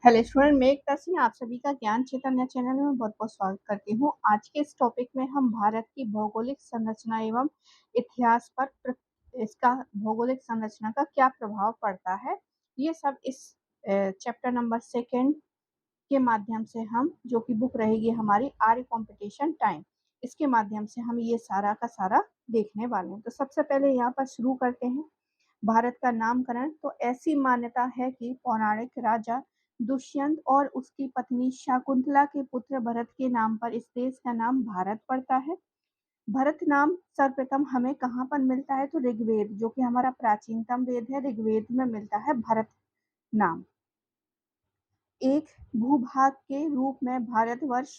Hello student, मैं एकता सिंह आप सभी का ज्ञान चैतन्य चैनल में बहुत-बहुत स्वागत करती हूँ। आज के इस टॉपिक में हम भारत की भौगोलिक संरचना एवं इतिहास पर इसका भौगोलिक संरचना का क्या प्रभाव पड़ता है, ये सब इस चैप्टर नंबर 2 के माध्यम से हम, जो कि बुक रहेगी हमारी आर्य कंपटीशन टाइम, इसके माध्यम से हम ये सारा का सारा देखने वाले हैं। तो सबसे पहले यहाँ पर शुरू करते हैं भारत का नामकरण। तो ऐसी मान्यता है कि पौराणिक राजा दुष्यंत और उसकी पत्नी शकुंतला के पुत्र भरत के नाम पर इस देश का नाम भारत पड़ता है। भरत नाम सर्वप्रथम हमें कहाँ पर मिलता है? तो ऋग्वेद, जो कि हमारा प्राचीनतम वेद है, ऋग्वेद में मिलता है भरत नाम। एक भूभाग के रूप में भारतवर्ष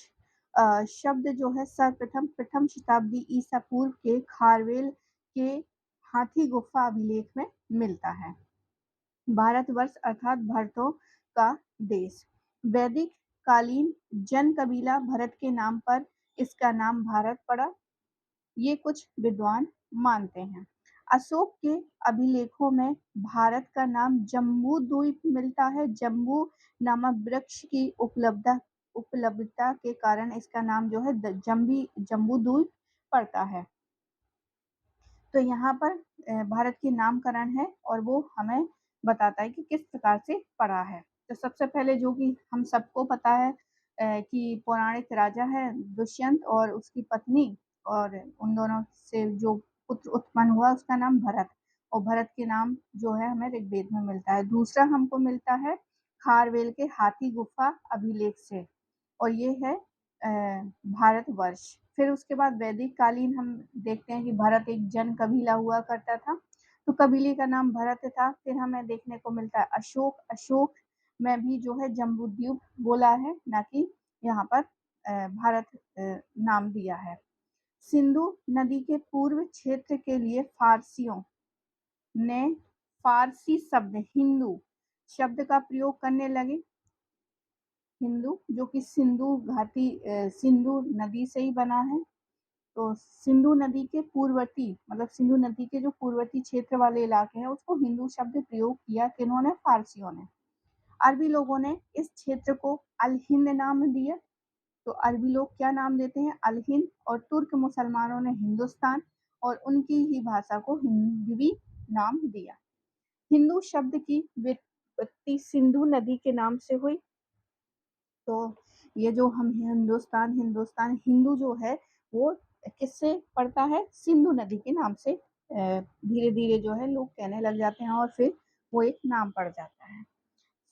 शब्द जो है सर्वप्रथम प्रथम शताब्दी ईसा पूर्व के खारवेल के हाथी गुफा अभिलेख में मिलता है। भारतवर्ष अर्थात भरतों का देश। वैदिक कालीन जन कबीला भरत के नाम पर इसका नाम भारत पड़ा, ये कुछ विद्वान मानते हैं। अशोक के अभिलेखों में भारत का नाम जम्बू द्वीप मिलता है। जम्बू नामक वृक्ष की उपलब्धता के कारण इसका नाम जो है जम्बू द्वीप पड़ता है। तो यहाँ पर भारत की नामकरण है और वो हमें बताता है कि किस प्रकार से पड़ा है। तो सबसे पहले जो कि हम सबको पता है कि पौराणिक राजा है दुष्यंत और उसकी पत्नी, और उन दोनों से जो पुत्र उत्पन्न हुआ उसका नाम भरत, और भरत के नाम जो है हमें ऋग्वेद में मिलता है। दूसरा हमको मिलता है खारवेल के हाथी गुफा अभिलेख से, और ये है भारतवर्ष। फिर उसके बाद वैदिक कालीन हम देखते हैं कि भारत एक जन कबीला हुआ करता था, तो कबीले का नाम भरत था। फिर हमें देखने को मिलता है अशोक। अशोक में भी जो है जम्बूद्वीप बोला है, ना कि यहाँ पर भारत नाम दिया है। सिंधु नदी के पूर्व क्षेत्र के लिए फारसियों ने फारसी शब्द हिंदू शब्द का प्रयोग करने लगे। हिंदू जो कि सिंधु नदी से ही बना है। तो सिंधु नदी के पूर्ववर्ती, मतलब सिंधु नदी के जो पूर्ववर्ती क्षेत्र वाले इलाके हैं उसको हिंदू शब्द प्रयोग किया किन्होंने? फारसियों ने। अरबी लोगों ने इस क्षेत्र को अल हिंद नाम दिया। तो अरबी लोग क्या नाम देते हैं? अल हिंद। और तुर्क मुसलमानों ने हिंदुस्तान और उनकी ही भाषा को हिंदवी नाम दिया। हिंदू शब्द की व्युत्पत्ति सिंधु नदी के नाम से हुई। तो ये जो हम हिंदुस्तान हिंदू जो है वो किससे पड़ता है? सिंधु नदी के नाम से धीरे धीरे जो है लोग कहने लग जाते हैं और फिर वो एक नाम पड़ जाता है।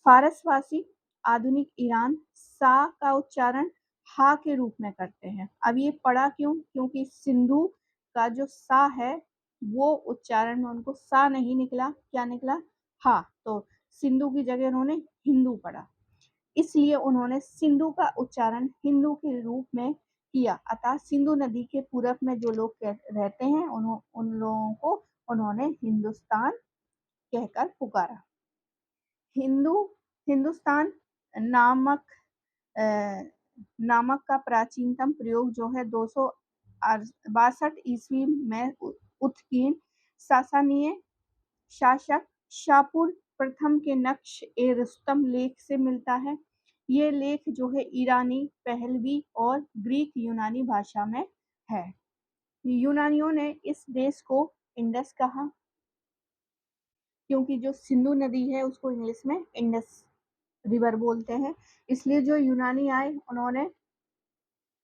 फारसवासी आधुनिक ईरान सा का उच्चारण हा के रूप में करते हैं। अब ये पड़ा क्यों? क्योंकि सिंधु का जो सा है वो उच्चारण में उनको सा नहीं निकला, क्या निकला? हा। तो सिंधु की जगह उन्होंने हिंदू पढ़ा, इसलिए उन्होंने सिंधु का उच्चारण हिंदू के रूप में किया। अतः सिंधु नदी के पूरब में जो लोग रहते हैं उन लोगों को उन्होंने हिंदुस्तान कहकर पुकारा। हिंदुस्तान नामक नामक का प्राचीनतम प्रयोग जो है 262 ईस्वी में उत्कीर्ण सासानिय शासक शाहपुर प्रथम के नक्श ए रुस्तम लेख से मिलता है। ये लेख जो है ईरानी, पहलवी और ग्रीक यूनानी भाषा में है। यूनानियों ने इस देश को इंडस कहा, क्योंकि जो सिंधु नदी है उसको इंग्लिश में इंडस रिवर बोलते हैं, इसलिए जो यूनानी आए उन्होंने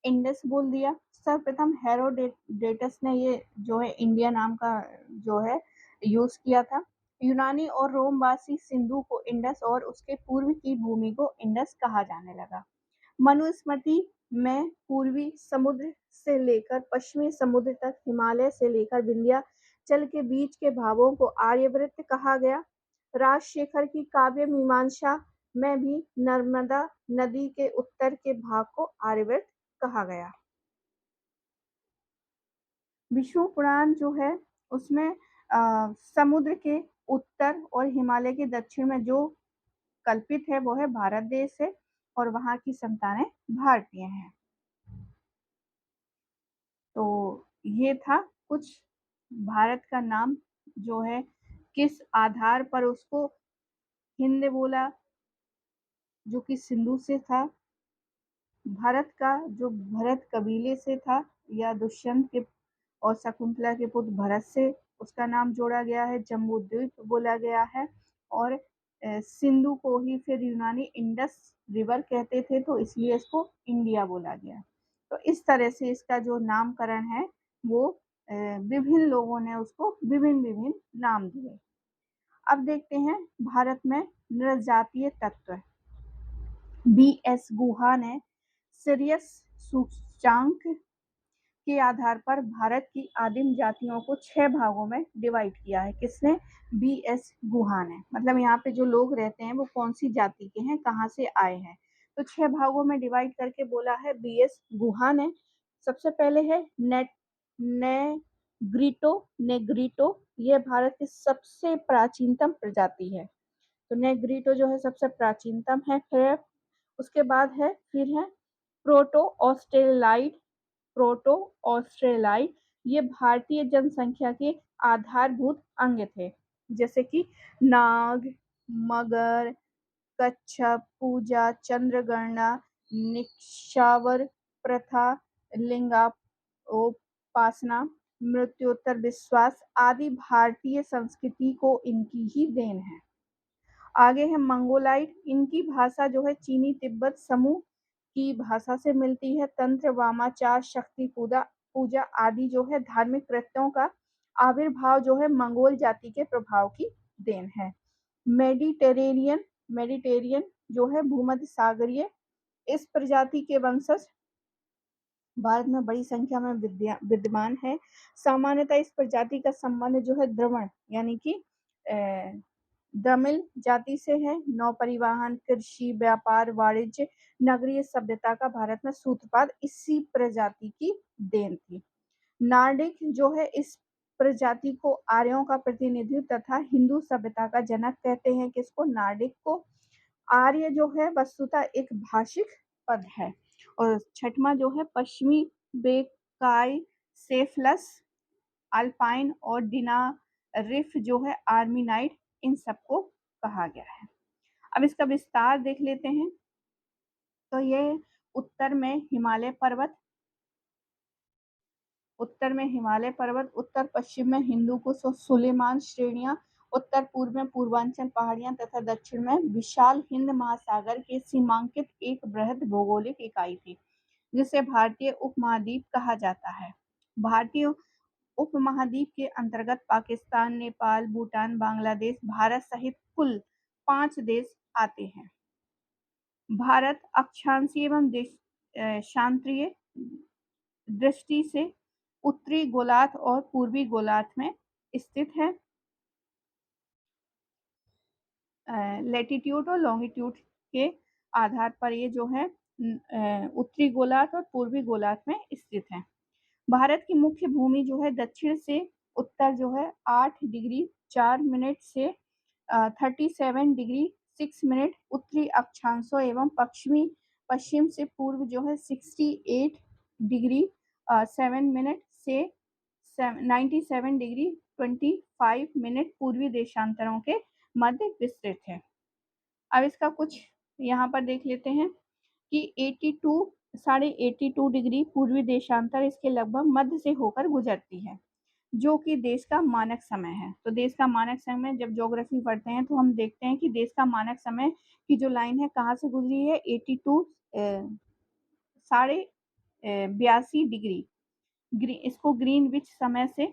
इंडस बोल दिया। सर्वप्रथम हेरोडेटस ने ये जो है इंडिया नाम का जो है यूज किया था। यूनानी और रोमवासी सिंधु को इंडस और उसके पूर्व की भूमि को इंडस कहा जाने लगा। मनुस्मृति में पूर्वी समुद्र से लेकर पश्चिमी समुद्र तक, हिमालय से लेकर विंध्याचल के बीच के भागों को आर्यवृत्त कहा गया। राजशेखर की काव्य मीमांसा में भी नर्मदा नदी के उत्तर के भाग को आर्यवृत्त कहा गया। विष्णु पुराण जो है उसमें समुद्र के उत्तर और हिमालय के दक्षिण में जो कल्पित है वो है भारत देश है, और वहां की संतानें भारतीय हैं। तो ये था कुछ भारत का नाम जो है किस आधार पर उसको हिंद बोला, जो कि सिंधु से था। भारत का जो भरत कबीले से था या दुष्यंत के और शकुंतला के पुत्र भरत से उसका नाम जोड़ा गया है, जम्बूद्वीप बोला गया है। और सिंधु को ही फिर यूनानी इंडस रिवर कहते थे, तो इसलिए इसको इंडिया बोला गया। तो इस तरह से इसका जो नामकरण है वो विभिन्न लोगों ने उसको विभिन्न विभिन्न नाम दिए। अब देखते हैं भारत में नृजातीय तत्व। बी.एस. गुहा ने सीरियस सूचकांक के आधार पर भारत की आदिम जातियों को 6 भागों में डिवाइड किया है। किसने? बी.एस. गुहा ने। मतलब यहाँ पे जो लोग रहते हैं वो कौन सी जाति के हैं, कहाँ से आए हैं, तो 6 भागों में डिवाइड करके बोला है बी.एस. गुहा ने। सबसे पहले है नेग्रिटो। नेग्रिटो ये भारत की सबसे प्राचीनतम प्रजाति है। तो नेग्रिटो जो है सबसे प्राचीनतम है। फिर उसके बाद है प्रोटो ऑस्ट्रेलाइड। प्रोटो ऑस्ट्रेलाइड ये भारतीय जनसंख्या के आधारभूत अंग थे, जैसे कि नाग, मगर, कच्छप पूजा, चंद्रगणना, निक्षावर प्रथा, लिंगोपासना, मृत्युत्तर विश्वास आदि भारतीय संस्कृति को इनकी ही देन है। आगे है मंगोलाइड। इनकी भाषा जो है चीनी तिब्बत समूह की भाषा से मिलती है। तंत्र, वामाचार, शक्ति पूजा आदि जो है धार्मिक कृत्यों का आविर्भाव जो है मंगोल जाति के प्रभाव की देन है। मेडिटेरेनियन मेडिटेरियन जो है भूमध्य सागरीय। इस प्रजाति के वंशज भारत में बड़ी संख्या में विद्यमान है। सामान्यतः इस प्रजाति का संबंध जो है द्रवण यानी कि द्रमिल जाति से है। नौ परिवहन, कृषि, व्यापार, वाणिज्य, नगरीय सभ्यता का भारत में सूत्रपात इसी प्रजाति की देन थी। नार्डिक जो है इस प्रजाति को आर्यों का प्रतिनिधित्व तथा हिंदू सभ्यता का जनक कहते हैं। किसको? नार्डिक को। आर्य जो है वस्तुतः एक भाषिक पद है। और छठवां जो है पश्चिमी बेकाई सेफलस, अल्पाइन और डिनारिफ जो है आर्मीनाइट, इन सबको कहा गया है। अब इसका विस्तार देख लेते हैं। तो ये उत्तर में हिमालय पर्वत, उत्तर पश्चिम में हिंदू कुश और सुलेमान श्रेणियां, उत्तर पूर्व में पूर्वांचल पहाड़ियां तथा दक्षिण में विशाल हिंद महासागर के सीमांकित एक बृहद भौगोलिक इकाई थी, जिसे भारतीय उपमहाद्वीप कहा जाता है। भारतीय उपमहाद्वीप के अंतर्गत पाकिस्तान, नेपाल, भूटान, बांग्लादेश, भारत सहित कुल 5 देश आते हैं। भारत अक्षांशीय एवं देशांतरीय दृष्टि से उत्तरी गोलार्ध और पूर्वी गोलार्ध में स्थित है। लैटिट्यूड और लॉन्गिट्यूड के आधार पर ये जो है उत्तरी गोलार्ध और पूर्वी गोलार्ध में स्थित है। भारत की मुख्य भूमि जो है दक्षिण से उत्तर जो है 8 डिग्री 4 मिनट से 37 डिग्री 6 मिनट उत्तरी अक्षांशों एवं पश्चिम से पूर्व जो है 68 डिग्री 7 मिनट से 97 डिग्री 25 मिनट पूर्वी देशांतरों के मध्य विस्तृत है। अब इसका कुछ यहाँ पर देख लेते हैं कि 82 डिग्री पूर्वी देशांतर इसके लगभग मध्य से होकर गुजरती है, जो कि देश का मानक समय है। तो देश का मानक समय जब ज्योग्राफी पढ़ते हैं तो हम देखते हैं कि देश का मानक समय की जो लाइन है कहाँ से गुजरी है, 82 डिग्री। इसको ग्रीनविच समय से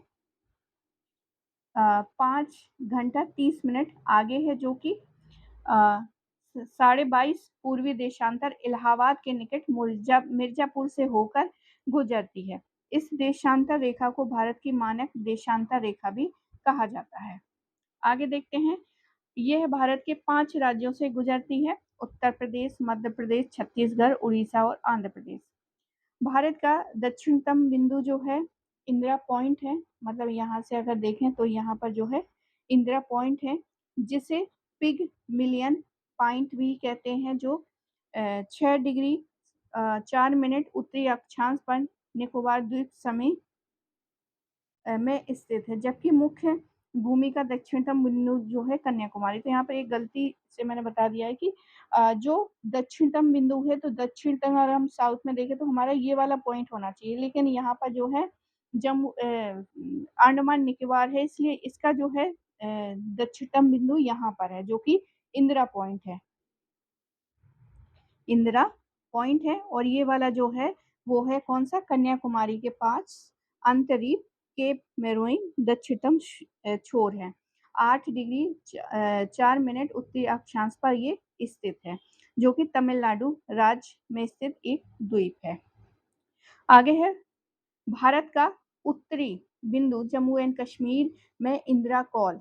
5 घंटा 30 मिनट आगे है, जो कि 22.5 पूर्वी देशांतर इलाहाबाद के निकट मिर्जापुर से होकर गुजरती है। इस देशांतर रेखा को भारत की मानक देशांतर रेखा भी कहा जाता है। आगे देखते हैं। यह भारत के 5 राज्यों से गुजरती है: उत्तर प्रदेश, मध्य प्रदेश, छत्तीसगढ़, उड़ीसा और आंध्र प्रदेश। भारत का दक्षिणतम बिंदु जो है इंदिरा पॉइंट है। मतलब यहाँ से अगर देखें तो यहाँ पर जो है इंदिरा पॉइंट है, जिसे पिग मिलियन पॉइंट भी कहते हैं, जो 6 डिग्री 4 मिनट उत्तरी अक्षांश पर निकोबार द्वीप समूह में स्थित है। जबकि मुख्य भूमि का दक्षिणतम बिंदु जो है कन्याकुमारी। तो यहाँ पर एक गलती से मैंने बता दिया है कि जो दक्षिणतम बिंदु है तो दक्षिणतम अगर हम साउथ में देखें तो हमारा ये वाला पॉइंट होना चाहिए, लेकिन यहाँ पर जो है जम्मू अंडमान निकोबार है, इसलिए इसका जो है दक्षिणतम बिंदु यहाँ पर है जो कि इंदिरा पॉइंट है। इंदिरा पॉइंट है और ये वाला जो है वो है कौन सा, कन्याकुमारी के पास अंतरिप केप मेरोइंग दक्षिणतम छोर है। 8 डिग्री 4 मिनट उत्तरी अक्षांश पर ये स्थित है जो कि तमिलनाडु राज्य में स्थित एक द्वीप है। आगे है भारत का उत्तरी बिंदु जम्मू एंड कश्मीर में इंदिरा कॉल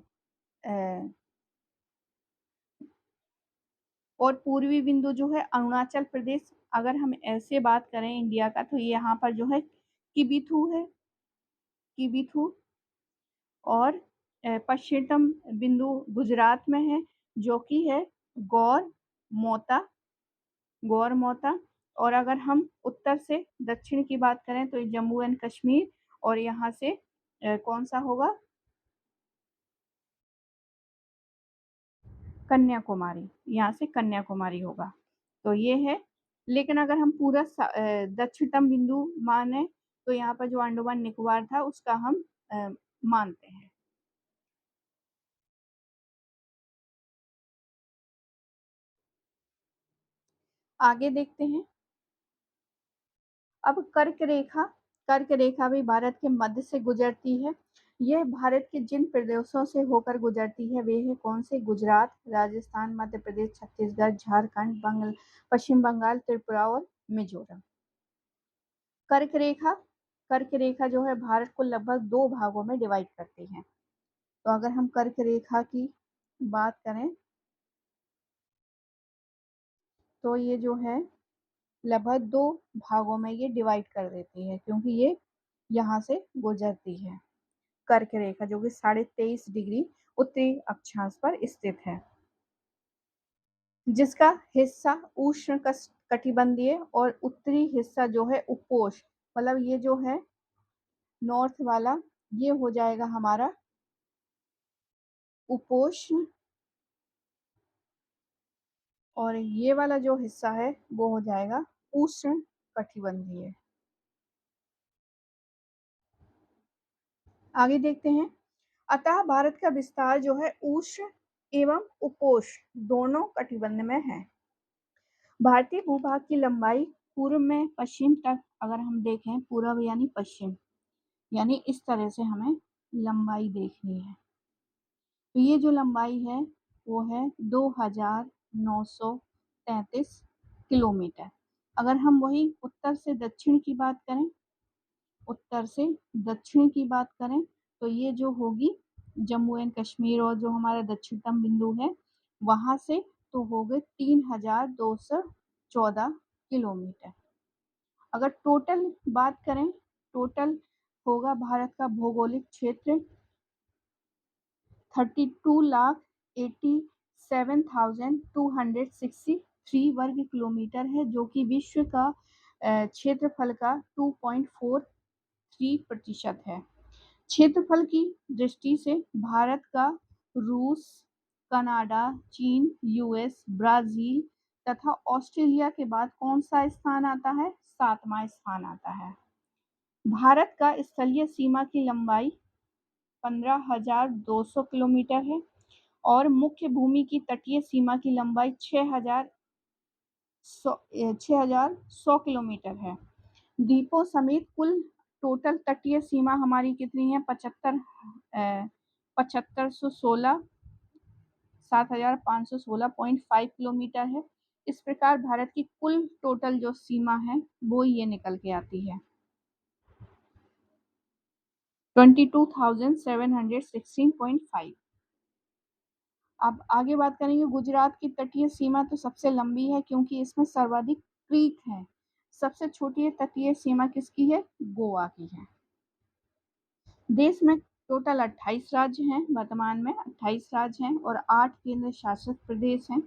और पूर्वी बिंदु जो है अरुणाचल प्रदेश। अगर हम ऐसे बात करें इंडिया का तो यहाँ पर जो है किबिथु है, किबिथु। और पश्चिमतम बिंदु गुजरात में है जो कि है गौर मोता, गौर मोता। और अगर हम उत्तर से दक्षिण की बात करें तो जम्मू एंड कश्मीर और यहाँ से कौन सा होगा, कन्याकुमारी, यहाँ से कन्याकुमारी होगा। तो ये है, लेकिन अगर हम पूरा दक्षिणतम बिंदु माने तो यहाँ पर जो अंडमान निकोबार था उसका हम मानते हैं। आगे देखते हैं। अब कर्क रेखा, कर्क रेखा भी भारत के मध्य से गुजरती है। यह भारत के जिन प्रदेशों से होकर गुजरती है वे है कौन से, गुजरात, राजस्थान, मध्य प्रदेश, छत्तीसगढ़, झारखंड, पश्चिम बंगाल, त्रिपुरा और मिजोरम। कर्क रेखा, कर्क रेखा जो है भारत को लगभग 2 भागों में डिवाइड करती है। तो अगर हम कर्क रेखा की बात करें तो ये जो है लगभग 2 भागों में ये डिवाइड कर देती है क्योंकि ये यहाँ से गुजरती है। कर्क रेखा जो कि 23.5 डिग्री उत्तरी अक्षांश पर स्थित है, जिसका हिस्सा उष्ण कटिबंधीय और उत्तरी हिस्सा जो है उपोष्ण, मतलब ये जो है नॉर्थ वाला ये हो जाएगा हमारा उपोष्ण और ये वाला जो हिस्सा है वो हो जाएगा उष्ण कटिबंधीय। आगे देखते हैं। अतः भारत का विस्तार जो है उष्ण एवं उपोष्ण दोनों कटिबंध में है। भारतीय भूभाग की लंबाई पूर्व में पश्चिम तक अगर हम देखें, पूर्व यानी पश्चिम, यानी इस तरह से हमें लंबाई देखनी है। तो ये जो लंबाई है वो है 2933 किलोमीटर। अगर हम वही उत्तर से दक्षिण की बात करें, उत्तर से दक्षिण की बात करें तो ये जो होगी जम्मू एंड कश्मीर और जो हमारा दक्षिणतम बिंदु है वहां से तो हो गए 3214 किलोमीटर। अगर टोटल बात करें, टोटल होगा भारत का भौगोलिक क्षेत्र 32,87,263 वर्ग किलोमीटर है जो कि विश्व का क्षेत्रफल का 2.43% है। क्षेत्रफल की दृष्टि से भारत का रूस, कनाडा, चीन, यूएस, ब्राजील तथा ऑस्ट्रेलिया के बाद कौन सा स्थान आता है, 7वां स्थान आता है। भारत का स्थलीय सीमा की लंबाई 15,200 किलोमीटर है और मुख्य भूमि की तटीय सीमा की लंबाई 6,100 किलोमीटर है। द्वीपों समेत कुल टोटल तटीय सीमा हमारी कितनी है, 7516 किलोमीटर है। इस प्रकार भारत की कुल टोटल जो सीमा है वो ये निकल के आती है 22,716.5। अब आगे बात करेंगे। गुजरात की तटीय सीमा तो सबसे लंबी है क्योंकि इसमें सर्वाधिक क्रीक है। सबसे छोटी तटीय सीमा किसकी है, गोवा की है। देश में टोटल 28 राज्य हैं, वर्तमान में 28 राज्य हैं और 8 केंद्र शासित प्रदेश हैं।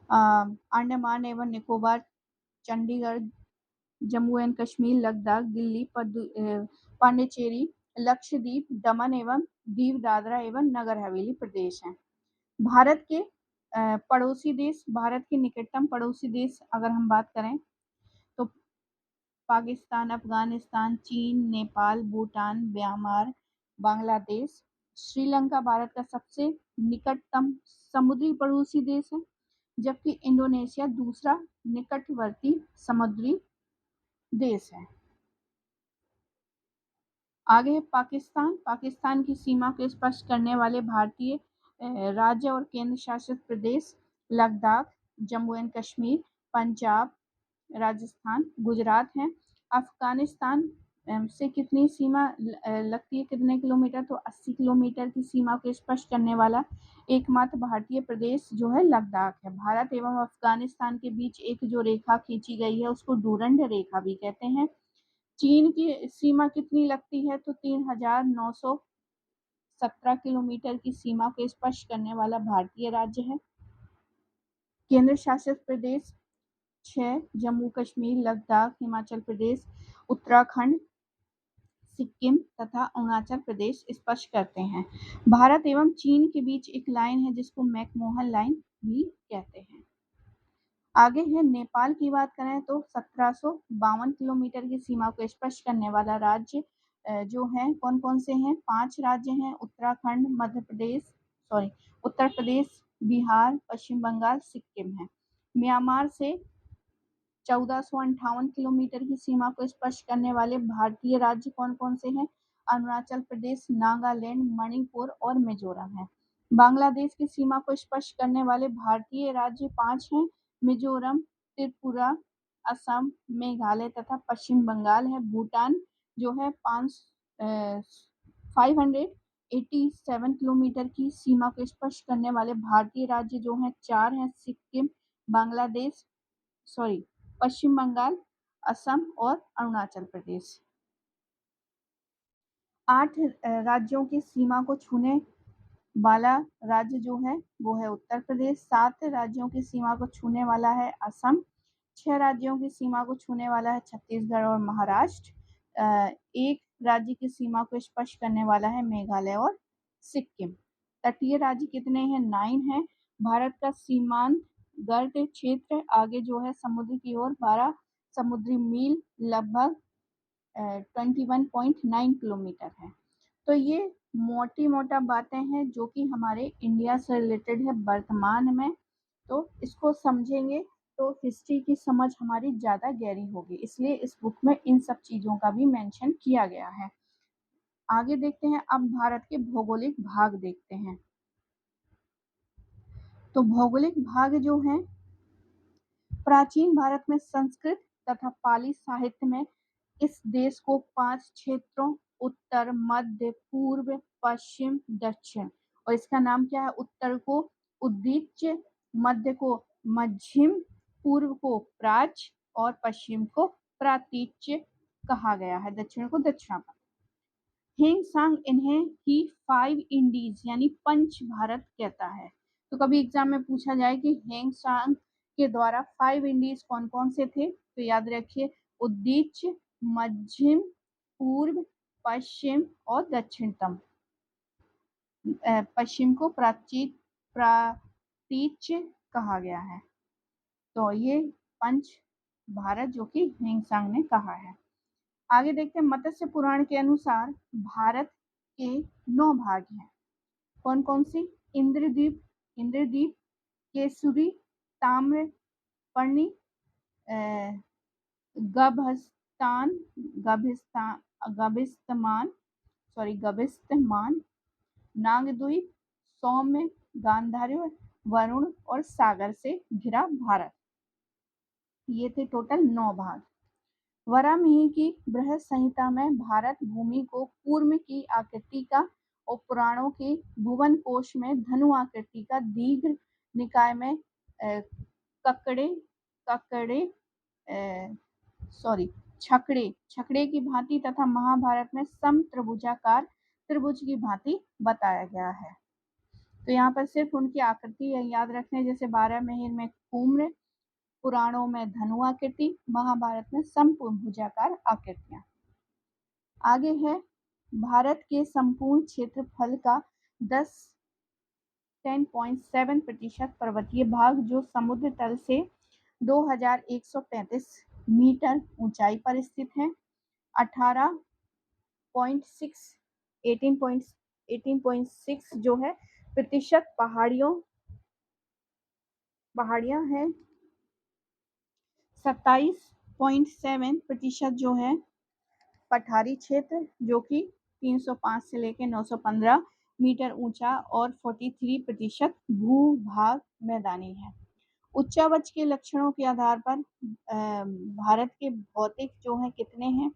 अंडमान एवं निकोबार, चंडीगढ़, जम्मू एंड कश्मीर, लद्दाख, दिल्ली, पांडिचेरी, लक्षद्वीप, दमन एवं दीव दादरा एवं नगर हवेली प्रदेश हैं। भारत के पड़ोसी देश, भारत के निकटतम पड़ोसी देश अगर हम बात करें तो पाकिस्तान, अफगानिस्तान, चीन, नेपाल, भूटान, म्यांमार, बांग्लादेश, श्रीलंका भारत का सबसे निकटतम समुद्री पड़ोसी देश है, जबकि इंडोनेशिया दूसरा निकटवर्ती समुद्री देश है। आगे है पाकिस्तान। पाकिस्तान की सीमा को स्पष्ट करने वाले भारतीय राज्य और केंद्र शासित प्रदेश लद्दाख, जम्मू एंड कश्मीर, पंजाब, राजस्थान, गुजरात हैं। अफगानिस्तान से कितनी सीमा लगती है, कितने किलोमीटर, तो 80 किलोमीटर की सीमा को स्पष्ट करने वाला एकमात्र भारतीय प्रदेश जो है लद्दाख है। भारत एवं अफगानिस्तान के बीच एक जो रेखा खींची गई है उसको डूरंड रेखा भी कहते हैं। चीन की सीमा कितनी लगती है, तो 3,917 किलोमीटर की सीमा को स्पष्ट करने वाला भारतीय राज्य है। केंद्र शासित प्रदेश 6 जम्मू कश्मीर, लद्दाख, हिमाचल प्रदेश, उत्तराखंड, सिक्किम तथा अरुणाचल प्रदेश स्पष्ट करते हैं। भारत एवं चीन के बीच एक लाइन है जिसको मैकमोहन लाइन भी कहते हैं। आगे है नेपाल की बात करें तो 1752 किलोमीटर की सीमा को स्पष्ट करने वाला राज्य जो है कौन कौन से हैं, 5 राज्य हैं, उत्तराखंड, उत्तर प्रदेश, बिहार, पश्चिम बंगाल, सिक्किम है। म्यांमार से 1458 किलोमीटर की सीमा को स्पष्ट करने वाले भारतीय राज्य कौन कौन से हैं, अरुणाचल प्रदेश, नागालैंड, मणिपुर और मिजोरम है। बांग्लादेश की सीमा को स्पष्ट करने वाले भारतीय राज्य 5 हैं, मिजोरम, त्रिपुरा, असम, मेघालय तथा पश्चिम बंगाल है। भूटान जो है 587 किलोमीटर की सीमा को स्पष्ट करने वाले भारतीय राज्य जो हैं 4 हैं, सिक्किम, बांग्लादेश, पश्चिम बंगाल, असम और अरुणाचल प्रदेश। 8 राज्यों की सीमा को छूने वाला राज्य जो है वो है उत्तर प्रदेश, 7 राज्यों की सीमा को छूने वाला है असम, 6 राज्यों की सीमा को छूने वाला है छत्तीसगढ़ और महाराष्ट्र, 1 राज्य की सीमा को स्पष्ट करने वाला है मेघालय और सिक्किम। तटीय राज्य कितने हैं, 9 हैं। भारत का सीमांत गर्त क्षेत्र आगे जो है समुद्र की ओर 12 समुद्री मील लगभग 21.9 किलोमीटर है। तो ये मोटी मोटा बातें हैं जो कि हमारे इंडिया से रिलेटेड है वर्तमान में, तो इसको समझेंगे तो हिस्ट्री की समझ हमारी ज़्यादा गहरी होगी, इसलिए इस बुक में इन सब चीज़ों का भी मेंशन किया गया है। आगे देखते हैं, अब भारत के भौगोलिक भाग देखते हैं। तो भौगोलिक भाग जो है प्राचीन भारत में संस्कृत तथा पाली साहित्य में इस देश को 5 क्षेत्रों उत्तर, मध्य, पूर्व, पश्चिम, दक्षिण और इसका नाम क्या है, उत्तर को उदीच्य, मध्य को मध्यम, पूर्व को प्राच्य और पश्चिम को प्रातीच्य कहा गया है, दक्षिण को दक्षिणापथ। हेंग सांग इन्हें ही 5 इंडीज यानी पंच भारत कहता है। तो कभी एग्जाम में पूछा जाए कि हेंग सांग के द्वारा 5 इंडीज कौन कौन से थे, तो याद रखिए उदीच्य, मध्यम, पूर्व, पश्चिम और दक्षिणतम। पश्चिम को प्रातीच्य कहा गया है। तो ये पंच भारत जो कि हेंग सांग ने कहा है। आगे देखते हैं, मत्स्य पुराण के अनुसार भारत के 9 भाग हैं। कौन कौन सी, इंद्रद्वीप, केसुरी, ताम्रपर्णी, गभिस्तमान, नागद्वीप, सौम्य, गांधार, वरुण और सागर से घिरा भारत। ये थे टोटल 9 भाग। वराहमिहि की बृहत संहिता में भारत भूमि को कूर्म की आकृति का और पुराणों के भुवन कोश में धनु आकृति का, दीर्घ निकाय में छकड़े की भांति तथा महाभारत में सम त्रिभुजाकार त्रिभुज की भांति बताया गया है। तो यहाँ पर सिर्फ उनकी आकृति याद रखने, जैसे बारहमिहिर में कूर्म, पुराणों में धनु आकृति, महाभारत में समभुजाकार आकृतियां। आगे है भारत के संपूर्ण क्षेत्रफल का 10.7% पर्वतीय भाग, जो समुद्र तल से 2135 मीटर ऊंचाई पर स्थित है। 18.6 18.6 जो है प्रतिशत पहाड़ियां हैं। 27.7% जो है पठारी क्षेत्र, जो कि 305 से लेकर 915 मीटर ऊंचा, और 43% भूभाग मैदानी है। उच्चावच के लक्षणों के आधार पर भारत के भौतिक जो है कितने हैं।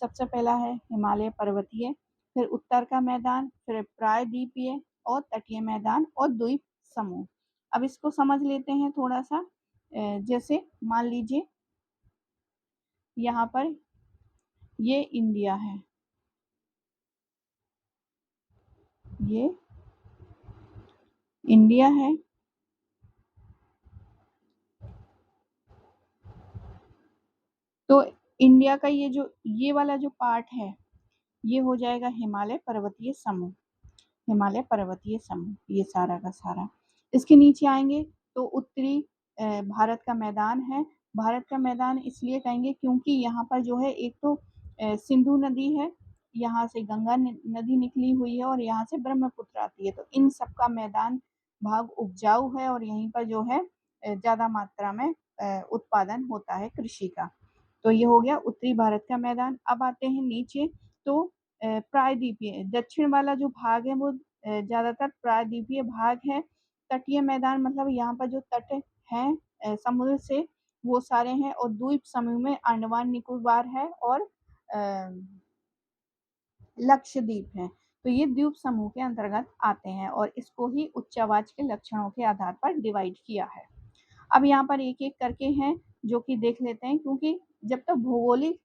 सबसे पहला है हिमालय पर्वतीय, फिर उत्तर का मैदान, फिर प्रायद्वीपीय और तटीय मैदान और द्वीप समूह। अब इसको समझ लेते हैं थोड़ा सा। जैसे मान लीजिए यहाँ पर ये इंडिया है, ये इंडिया है, तो इंडिया का ये वाला जो पार्ट है, ये हो जाएगा हिमालय पर्वतीय समूह। हिमालय पर्वतीय समूह ये सारा का सारा। इसके नीचे आएंगे तो उत्तरी भारत का मैदान है। भारत का मैदान इसलिए कहेंगे क्योंकि यहाँ पर जो है एक तो सिंधु नदी है, यहाँ से गंगा नदी निकली हुई है, और यहाँ से ब्रह्मपुत्र आती है। तो इन सब का मैदान भाग उपजाऊ है, और यहीं पर जो है ज़्यादा मात्रा में उत्पादन होता है कृषि का। तो ये हो गया उत्तरी भारत का मैदान। अब आते हैं नीचे, तो प्रायद्वीपीय दक्षिण वाला जो भाग है वो ज़्यादातर प्रायद्वीपीय भाग है। तटीय मैदान मतलब यहाँ पर जो तट हैं समुद्र से वो सारे हैं, और द्वीप समूह में अंडमान निकोबार है और लक्षद्वीप है। तो ये द्वीप समूह के अंतर्गत आते हैं, और इसको ही उच्चावाच के लक्षणों के आधार पर डिवाइड किया है। अब यहाँ पर एक एक करके हैं जो कि देख लेते हैं, क्योंकि जब तक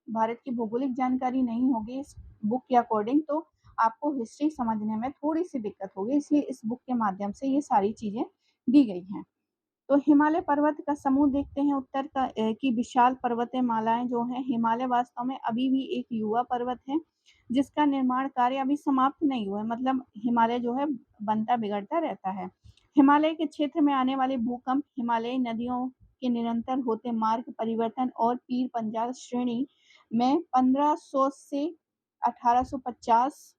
भारत की भौगोलिक जानकारी नहीं होगी इस बुक के अकॉर्डिंग, तो आपको हिस्ट्री समझने में थोड़ी सी दिक्कत होगी। इसलिए इस बुक के माध्यम से ये सारी चीजें दी गई हैं। तो हिमालय पर्वत का समूह देखते हैं। उत्तर की विशाल पर्वतीय मालाएं जो हैं, हिमालय वास्तव में अभी भी एक युवा पर्वत है, जिसका निर्माण कार्य अभी समाप्त नहीं हुआ है। मतलब हिमालय जो है बनता बिगड़ता रहता है। हिमालय के क्षेत्र में आने वाले भूकंप, हिमालयी नदियों के निरंतर होते मार्ग परिवर्तन और पीर पंजाल श्रेणी में 1500 से 1850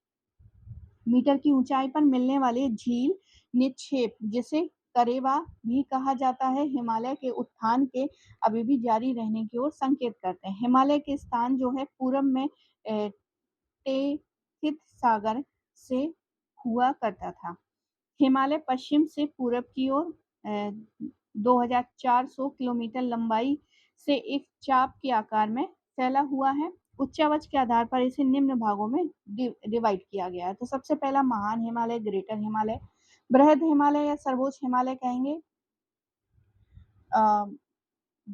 मीटर की ऊंचाई पर मिलने वाले झील निक्षेप, जिसे करेवा भी कहा जाता है, हिमालय के उत्थान के अभी भी जारी रहने की ओर संकेत करते हैं। हिमालय के स्थान जो है पूर्व में टेथित सागर से हुआ करता था। हिमालय पश्चिम से पूरब की ओर 2400 किलोमीटर लंबाई से एक चाप के आकार में फैला हुआ है। उच्चावच के आधार पर इसे निम्न भागों में डिवाइड किया गया है। तो सबसे पहला महान हिमालय, ग्रेटर हिमालय, बृहद हिमालय या सर्वोच्च हिमालय कहेंगे।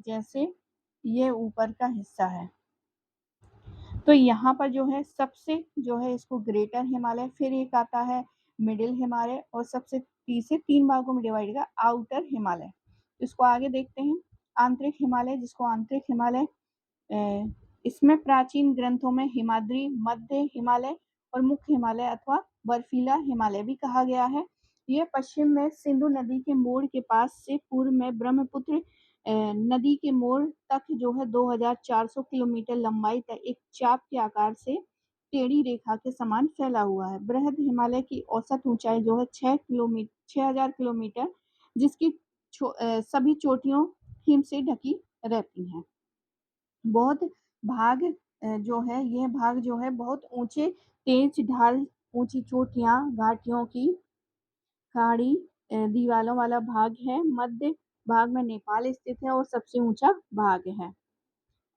जैसे ये ऊपर का हिस्सा है, तो यहाँ पर जो है सबसे जो है इसको ग्रेटर हिमालय, फिर एक आता है मिडिल हिमालय, और सबसे तीसरे 3 भागों में डिवाइड किया आउटर हिमालय। इसको आगे देखते हैं। आंतरिक हिमालय, जिसको आंतरिक हिमालय इसमें प्राचीन ग्रंथों में हिमाद्री, मध्य हिमालय और मुख्य हिमालय अथवा बर्फीला हिमालय भी कहा गया है। यह पश्चिम में सिंधु नदी के मोड़ के पास से पूर्व में ब्रह्मपुत्र नदी के मोड़ तक जो है 2400 किलोमीटर लंबाई तक एक चाप के आकार से टेढ़ी रेखा के समान फैला हुआ है। बृहद हिमालय की औसत ऊंचाई जो है 6000 किलोमीटर, जिसकी सभी चोटियों हिम से ढकी रहती हैं। बहुत भाग जो है यह भाग जो है बहुत ऊंचे तेज ढाल, ऊंची चोटियां, घाटियों की खाड़ी दीवारों वाला भाग है। मध्य भाग में नेपाल स्थित है और सबसे ऊंचा भाग है।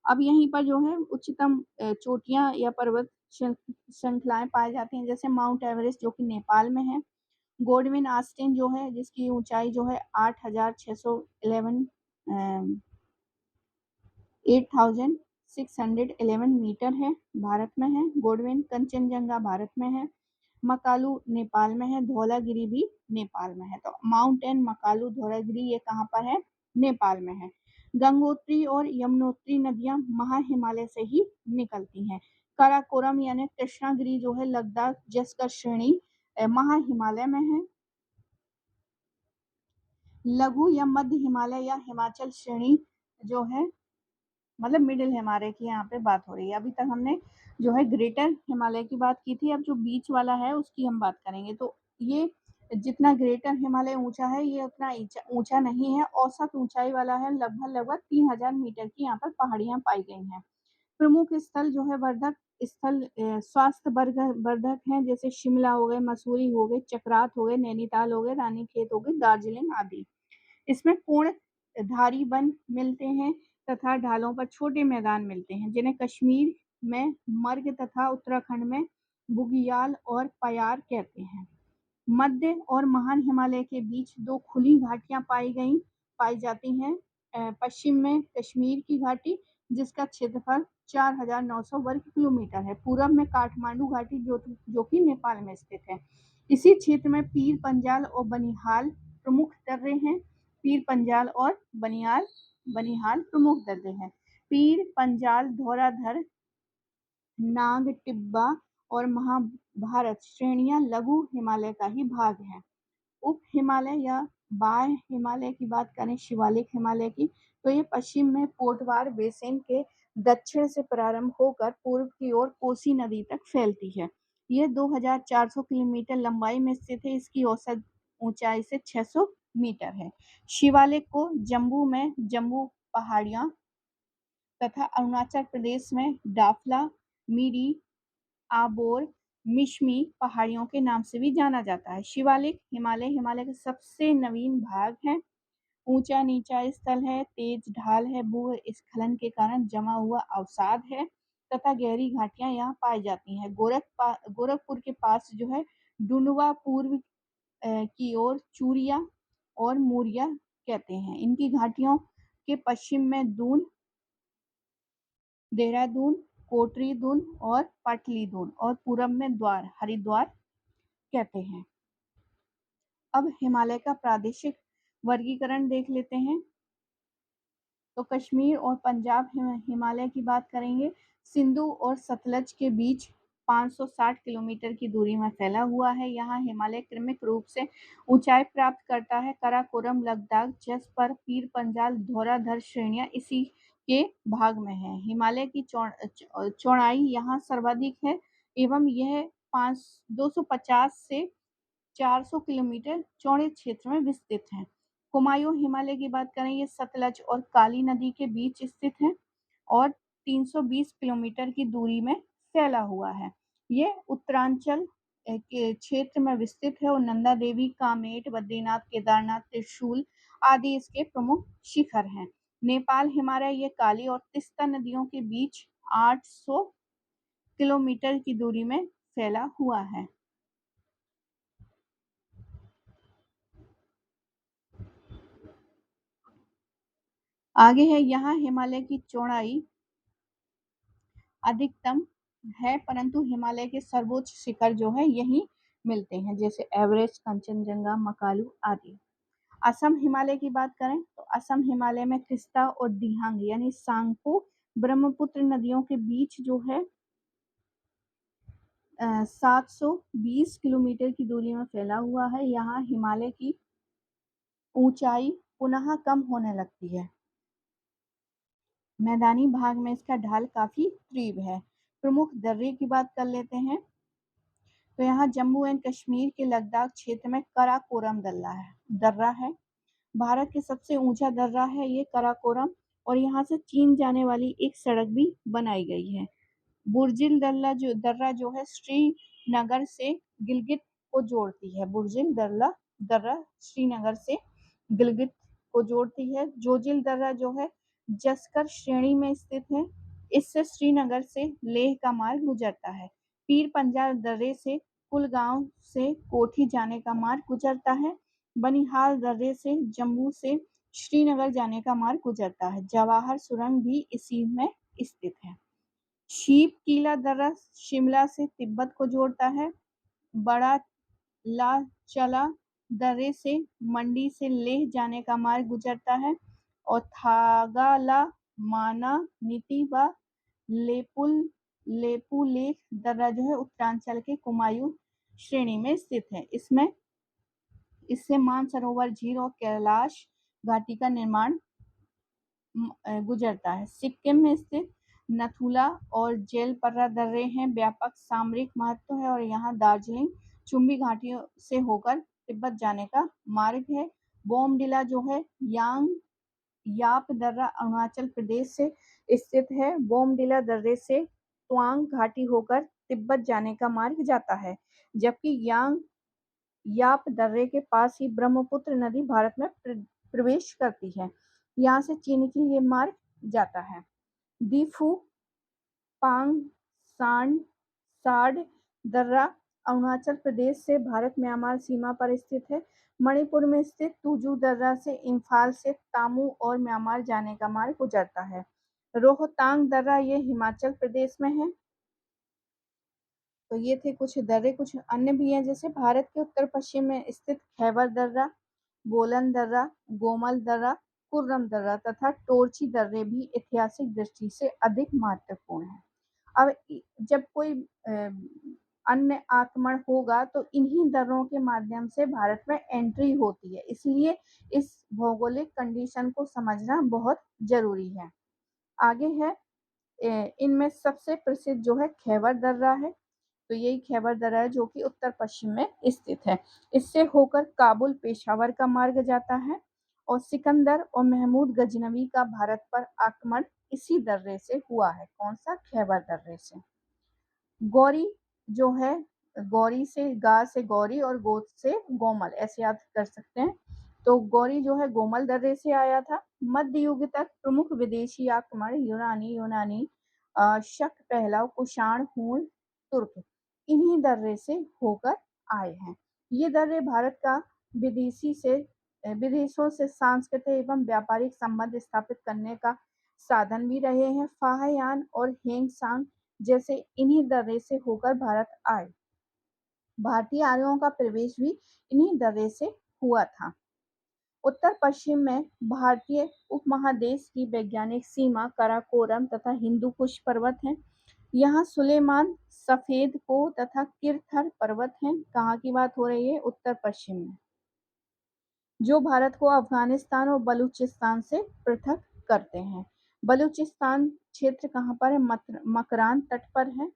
अब यहीं पर जो है उच्चतम चोटियां या पर्वत श्रृंखलाएं पाई जाती हैं, जैसे माउंट एवरेस्ट जो कि नेपाल में है। गोल्डविन आस्टेन जो है, जिसकी ऊंचाई जो है 8611 मीटर है, भारत में है। गोल्डविन कंचनजंगा भारत में है। मकालू नेपाल में है। धौलागिरी भी नेपाल में है। तो माउंटेन मकालू धौलागिरी ये कहाँ पर है? नेपाल में है। गंगोत्री और यमुनोत्री नदियां महा हिमालय से ही निकलती हैं। काराकोरम यानी कृष्णागिरी जो है लद्दाख जस्कर श्रेणी महा हिमालय में है। लघु या मध्य हिमालय या हिमाचल श्रेणी जो है मतलब मिडिल हिमालय की यहाँ पे बात हो रही है। अभी तक हमने जो है ग्रेटर हिमालय की बात की थी, अब जो बीच वाला है उसकी हम बात करेंगे। तो ये जितना ग्रेटर हिमालय ऊंचा है ये उतना ऊंचा नहीं है, औसत ऊंचाई वाला है। लगभग 3000 मीटर की यहाँ पर पहाड़ियां पाई गई हैं। प्रमुख स्थल जो है वर्धक स्थल स्वास्थ्य वर्धक हैं, जैसे शिमला हो गए, मसूरी हो गए, चक्रात हो गए, नैनीताल हो गए, रानीखेत हो गए, दार्जिलिंग आदि। इसमें पूर्ण धारी वन मिलते हैं तथा ढालों पर छोटे मैदान मिलते हैं, जिन्हें कश्मीर में मर्ग तथा उत्तराखंड में बुगियाल और पयार कहते हैं। मध्य और महान हिमालय के बीच दो खुली घाटियां पाई जाती हैं। पश्चिम में कश्मीर की घाटी, जिसका क्षेत्रफल 4900 वर्ग किलोमीटर है। पूर्व में काठमांडू घाटी जो कि नेपाल में स्थित है। इसी क्षेत्र में पीर पंजाल और बनिहाल प्रमुख दर्रे हैं। पीर पंजाल और बनिहाल प्रमुख दर्रे हैं। पीर पंजाल धौराधर नाग टिब्बा और महाभारत श्रेणियां लघु हिमालय का ही भाग हैं। उप हिमालय या बाह्य हिमालय की बात करें, शिवालिक हिमालय की, तो ये पश्चिम में पोटवार बेसिन के दक्षिण से प्रारंभ होकर पूर्व की ओर कोसी नदी तक फैलती है। यह 2400 किलोमीटर लंबाई में स्थित है। इसकी औसत ऊंचाई से 600 मीटर है। शिवालिक को जम्मू में जम्मू पहाड़ियां तथा अरुणाचल प्रदेश में डाफला, मिरी, आबोर, मिशमी पहाड़ियों के नाम से भी जाना जाता है। शिवालिक हिमालय का सबसे नवीन भाग है। ऊंचा नीचा स्थल है, तेज ढाल है, भूस्खलन के कारण जमा हुआ अवसाद है तथा गहरी घाटियां यहाँ पाई जाती हैं। गोरखपुर के पास जो है डुंडवा, पूर्व की ओर चूरिया और मूरिया कहते हैं। इनकी घाटियों के पश्चिम में दून, देहरादून, कोटरी दून और पाटली दून और पूरब में हरिद्वार कहते हैं। अब हिमालय का प्रादेशिक वर्गीकरण देख लेते हैं। तो कश्मीर और पंजाब हिमालय की बात करेंगे। सिंधु और सतलज के बीच 560 किलोमीटर की दूरी में फैला हुआ है। यहाँ हिमालय क्रमिक रूप से ऊंचाई प्राप्त करता है। कराकोरम, लद्दाख, जसपर, पीर पंजाल, धौराधर श्रेणियां इसी के भाग में है। हिमालय की चौड़ाई यहाँ सर्वाधिक है एवं यह 250 से 400 किलोमीटर चौड़े क्षेत्र में विस्तृत है। कुमायूं हिमालय की बात करें, ये सतलज और काली नदी के बीच स्थित है और 320 किलोमीटर की दूरी में फैला हुआ है। ये उत्तरांचल के क्षेत्र में विस्तृत है और नंदा देवी, कामेट, बद्रीनाथ, केदारनाथ, त्रिशूल आदि इसके प्रमुख शिखर हैं। नेपाल हिमालय ये काली और तीस्ता नदियों के बीच 800 किलोमीटर की दूरी में फैला हुआ है। आगे है, यहाँ हिमालय की चौड़ाई अधिकतम है, परंतु हिमालय के सर्वोच्च शिखर जो है यही मिलते हैं, जैसे एवरेस्ट, कंचनजंगा, मकालू आदि। असम हिमालय की बात करें तो असम हिमालय में तिस्ता और दिहांग यानी सांगपो ब्रह्मपुत्र नदियों के बीच जो है 720 किलोमीटर की दूरी में फैला हुआ है। यहाँ हिमालय की ऊंचाई पुनः कम होने लगती है। मैदानी भाग में इसका ढाल काफी तीव्र है। प्रमुख दर्रे की बात कर लेते हैं। तो यहाँ जम्मू एंड कश्मीर के लद्दाख क्षेत्र में कराकोरम दर्रा है। भारत के सबसे ऊंचा दर्रा है ये कराकोरम और यहाँ से चीन जाने वाली एक सड़क भी बनाई गई है। बुर्जिल दर्रा जो है श्रीनगर से गिलगित को जोड़ती है। बुर्जिल दर्रा श्रीनगर से गिलगित को जोड़ती है। जोजिल दर्रा जो है जस्कर श्रेणी में स्थित है। इससे श्रीनगर से लेह का मार्ग गुजरता है। पीर पंजाल दर्रे से कुलगांव से कोठी जाने का मार्ग गुजरता है। बनिहाल दर्रे से जम्मू से श्रीनगर जाने का मार्ग गुजरता है। जवाहर सुरंग भी इसी में स्थित है। शीप कीला दर्रा शिमला से तिब्बत को जोड़ता है। बड़ा ला चला दर्रे से मंडी से लेह जाने का मार्ग गुजरता है और थागाला, माना, नीति व लेपुल लेपुलेख दर्रा जो है उत्तरांचल के कुमायूं श्रेणी में स्थित है। इससे मानसरोवर झील और कैलाश घाटी का निर्माण गुजरता है। सिक्किम में स्थित नथुला और जेलपरा दर्रे हैं व्यापक सामरिक महत्व है और यहाँ दार्जिलिंग चुंबी घाटियों से होकर तिब्बत जाने का मार्ग है। बोमडिला जो है याप दर्रा अरुणाचल प्रदेश से स्थित है। बोमडिला दर्रे से तवांग घाटी होकर तिब्बत जाने का मार्ग जाता है, जबकि याप दर्रे के पास ही ब्रह्मपुत्र नदी भारत में प्रवेश करती है। यहाँ से चीन के लिए मार्ग जाता है। दीफू पांग सांड साड दर्रा अरुणाचल प्रदेश से भारत म्यांमार सीमा पर स्थित है। मणिपुर में स्थित तुजू दर्रा से इम्फाल से तामू और म्यांमार जाने का मार्ग गुजरता है। रोहतांग दर्रा ये हिमाचल प्रदेश में है। तो ये थे कुछ दर्रे, कुछ अन्य भी हैं जैसे भारत के उत्तर पश्चिम में स्थित खैबर दर्रा, बोलन दर्रा, गोमल दर्रा, कुर्रम दर्रा तथा टोरची दर्रे भी ऐतिहासिक दृष्टि से अधिक महत्वपूर्ण है। अब जब कोई अन्य आक्रमण होगा तो इन्हीं दर्रों के माध्यम से भारत में एंट्री होती है, इसलिए इस भौगोलिक कंडीशन को समझना बहुत जरूरी है। आगे है इनमें सबसे प्रसिद्ध जो है खैबर दर्रा है। तो यही खैबर दर्रा है जो कि उत्तर पश्चिम में स्थित है। इससे होकर काबुल पेशावर का मार्ग जाता है और सिकंदर और महमूद गजनवी का भारत पर आक्रमण इसी दर्रे से हुआ है। कौन सा? खैबर दर्रे से। गौरी जो है, गौरी से गा से गौरी और गोद से गोमल, ऐसे याद कर सकते हैं। तो गौरी जो है गोमल दर्रे से आया था। मध्य युग तक प्रमुख विदेशी आक्रमण यूनानी शक पहलव कुषाण हूण तुर्क इन्हीं दर्रे से होकर आए हैं। ये दर्रे भारत का विदेशों से सांस्कृतिक एवं व्यापारिक संबंध स्थापित करने का साधन भी रहे हैं। फाहयान और हेंगसांग जैसे इन्हीं दर्रे से होकर भारत आए। भारतीय आर्यों का प्रवेश भी इन्हीं दर्रे से हुआ था। उत्तर पश्चिम में भारतीय उपमहादेश की वैज्ञानिक सीमा काराकोरम तथा हिंदू कुश पर्वत हैं। यहाँ सुलेमान सफेद को तथा किरथर पर्वत हैं। कहाँ की बात हो रही है? उत्तर पश्चिम में, जो भारत को अफगानिस्तान और बलूचिस्तान से पृथक करते हैं। बलूचिस्तान क्षेत्र कहाँ पर है? मकरान तट पर है।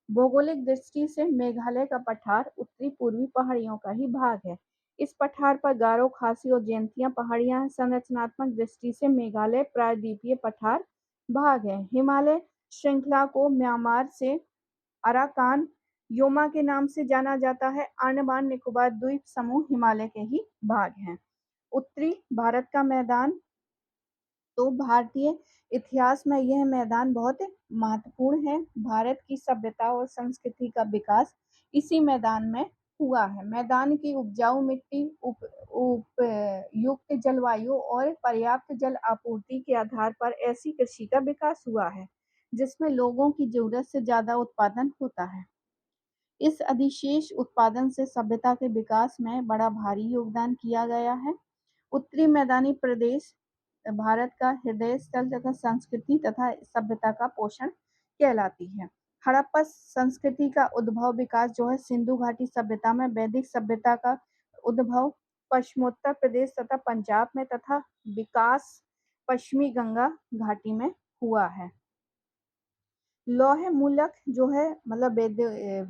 भौगोलिक दृष्टि से मेघालय का पठार उत्तरी पूर्वी पहाड़ियों का ही भाग है। इस पठार पर गारो, खासी और जैंतिया पहाड़ियां हैं। संरचनात्मक दृष्टि से मेघालय प्रायद्वीपीय पठार भाग है। हिमालय श्रृंखला को म्यांमार से अराकान योमा के नाम से जाना जाता है। अंडमान निकोबार द्वीप समूह हिमालय के ही भाग हैं। उत्तरी भारत का मैदान, तो भारतीय इतिहास में यह मैदान बहुत महत्वपूर्ण है। भारत की सभ्यता और संस्कृति का विकास इसी मैदान में हुआ है। मैदान की उपजाऊ मिट्टी, उपयुक्त जलवायु और पर्याप्त जल आपूर्ति के आधार पर ऐसी कृषि का विकास हुआ है जिसमें लोगों की जरूरत से ज्यादा उत्पादन होता है। इस अधिशेष उत्पादन से सभ्यता के विकास में बड़ा भारी योगदान किया गया है। उत्तरी मैदानी प्रदेश भारत का हृदय स्थल तथा संस्कृति तथा सभ्यता का पोषण कहलाती है। हड़प्पा संस्कृति का उद्भव विकास जो है सिंधु घाटी सभ्यता में, वैदिक सभ्यता का उद्भव पश्चिमोत्तर प्रदेश तथा पंजाब में तथा विकास पश्चिमी गंगा घाटी में हुआ है। लौह मूलक जो है मतलब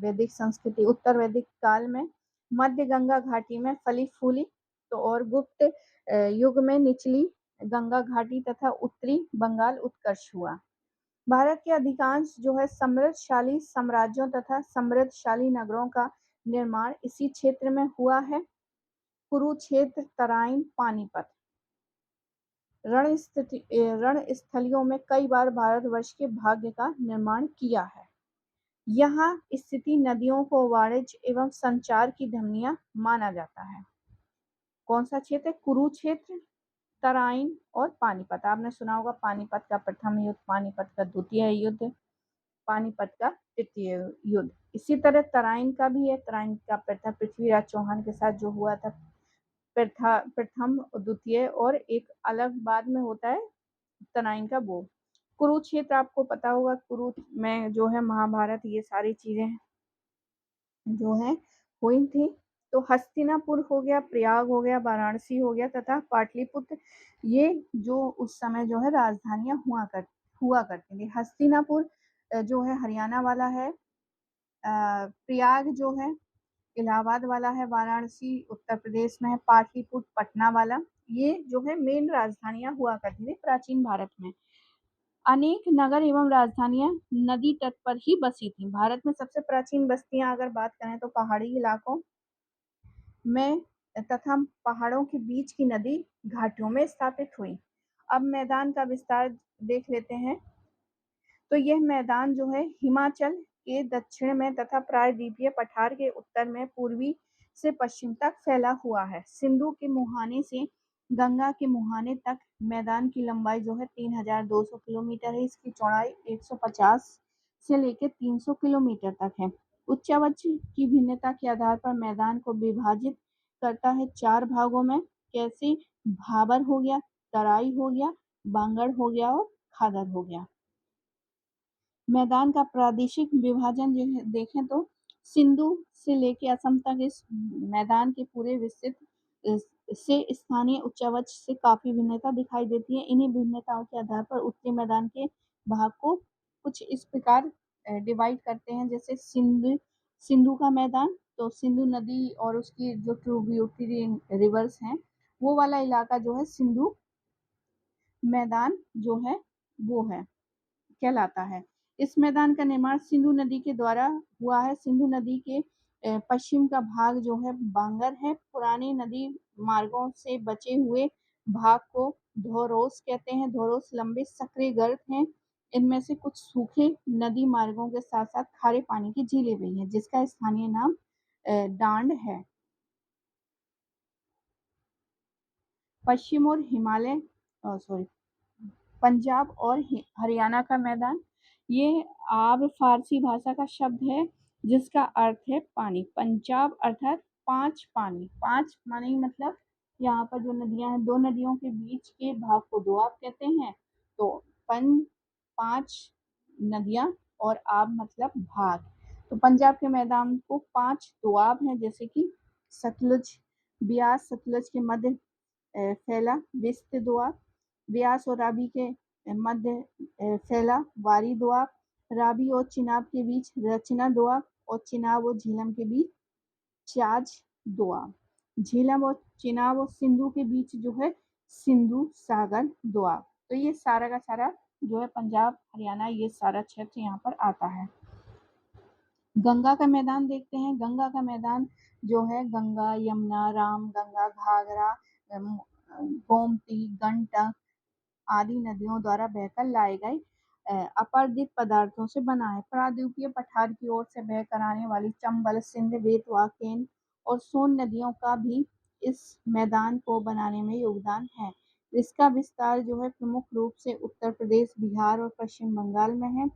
वैदिक संस्कृति उत्तर वैदिक काल में, मध्य गंगा घाटी में फली फूली, तो और गुप्त युग में निचली गंगा घाटी तथा उत्तरी बंगाल उत्कर्ष हुआ। भारत के अधिकांश जो है समृद्धशाली साम्राज्यों तथा समृद्धशाली नगरों का निर्माण इसी क्षेत्र में हुआ है। कुरुक्षेत्र, तराइन, पानीपत रणस्थलियों में कई बार भारतवर्ष के भाग्य का निर्माण किया है। यहाँ स्थिति नदियों को वाणिज्य एवं संचार की धमनियां माना जाता है। कौन सा क्षेत्र? कुरुक्षेत्र, तराइन और पानीपत। आपने सुना होगा पानीपत का प्रथम युद्ध, पानीपत का द्वितीय युद्ध, पानीपत का तृतीय युद्ध। इसी तरह तराइन का भी है। तराइन का प्रथा पृथ्वीराज चौहान के साथ जो हुआ था, प्रथम, द्वितीय और एक अलग बाद में होता है तराइन का वो। कुरुक्षेत्र आपको पता होगा, कुरु में जो है महाभारत, ये सारी चीज़ें जो है हुई थी। तो हस्तिनापुर हो गया, प्रयाग हो गया, वाराणसी हो गया तथा पाटलिपुत्र, ये जो उस समय जो है राजधानियाँ हुआ करती थी। हस्तिनापुर जो है हरियाणा वाला है, प्रयाग जो है इलाहाबाद वाला है, वाराणसी उत्तर प्रदेश में है, पाटलिपुत्र पटना वाला, ये जो है मेन राजधानियाँ हुआ करती थी प्राचीन भारत में। अनेक नगर एवं राजधानियां नदी तट पर ही बसी थीं। भारत में सबसे प्राचीन बस्तियां अगर बात करें तो पहाड़ी इलाकों में तथा पहाड़ों के बीच की नदी घाटियों में स्थापित हुई। अब मैदान का विस्तार देख लेते हैं। तो यह मैदान जो है हिमाचल के दक्षिण में तथा प्रायद्वीपीय पठार के उत्तर में पूर्वी से पश्चिम तक फैला हुआ है। सिंधु के मुहाने से गंगा के मुहाने तक मैदान की लंबाई जो है 3200 किलोमीटर है। इसकी चौड़ाई 150 से लेकर 300 किलोमीटर तक है। उच्चावच की भिन्नता के आधार पर मैदान को विभाजित करता है 4 भागों में। कैसे? भाबर हो गया, तराई हो गया, बांगड़ हो गया और खादर हो गया। मैदान का प्रादेशिक विभाजन देखें तो सिंधु से लेकर असम तक इस मैदान के पूरे विस्तृत से स्थानीय उच्चावच से काफी भिन्नता दिखाई देती है। इन्हीं भिन्नताओं के आधार पर उत्तरी मैदान के भाग को कुछ इस प्रकार डिवाइड करते हैं। जैसे सिंधु का मैदान, तो सिंधु नदी और उसकी जो ट्रिब्यूटरी रिवर्स हैं, वो वाला इलाका जो है सिंधु मैदान जो है वो है कहलाता है। इस मैदान का निर्माण सिंधु नदी के द्वारा हुआ है। सिंधु नदी के पश्चिम का भाग जो है बांगर है। पुराने नदी मार्गों से बचे हुए भाग को धोरोस कहते हैं। धोरोस लंबे सक्रिय गर्त हैं। इनमें से कुछ सूखे नदी मार्गों के साथ साथ खारे पानी की झीलें भी हैं, जिसका स्थानीय नाम डांड है। पश्चिम और हिमालय सॉरी पंजाब और हरियाणा का मैदान, ये आब फारसी भाषा का शब्द है जिसका अर्थ है पानी। पंजाब अर्थात पांच पानी, पांच पानी मतलब यहाँ पर जो नदियां हैं, दो नदियों के बीच के भाग को दोआब कहते हैं। तो पांच नदियां और आब मतलब भाग। तो पंजाब के मैदान को 5 दोआब हैं, जैसे कि सतलुज, ब्यास सतलुज के मध्य फैला विस्त दोआब, ब्यास और रावी के मध्य फैला वारी दोआब, रावी और चिनाब के बीच रचना दोआब और चिनाब और झीलम के बीच चाज दोआब। झीलम और चिनाब और सिंधु के बीच जो है सिंधु सागर दोआब। तो ये सारा का सारा जो है पंजाब हरियाणा, ये सारा क्षेत्र यहाँ पर आता है। गंगा का मैदान देखते हैं। गंगा का मैदान जो है गंगा, यमुना, राम गंगा, घाघरा, गोमती, गंडक आदि नदियों द्वारा बहकर लाए गए अपरदित पदार्थों से बना है। प्रायद्वीपीय पठार की ओर से बहकर आने वाली चंबल, सिंध, बेतवा, केन और सोन नदियों का भी इस मैदान को बनाने में योगदान है। इसका विस्तार जो है प्रमुख रूप से उत्तर प्रदेश, बिहार और पश्चिम बंगाल में है।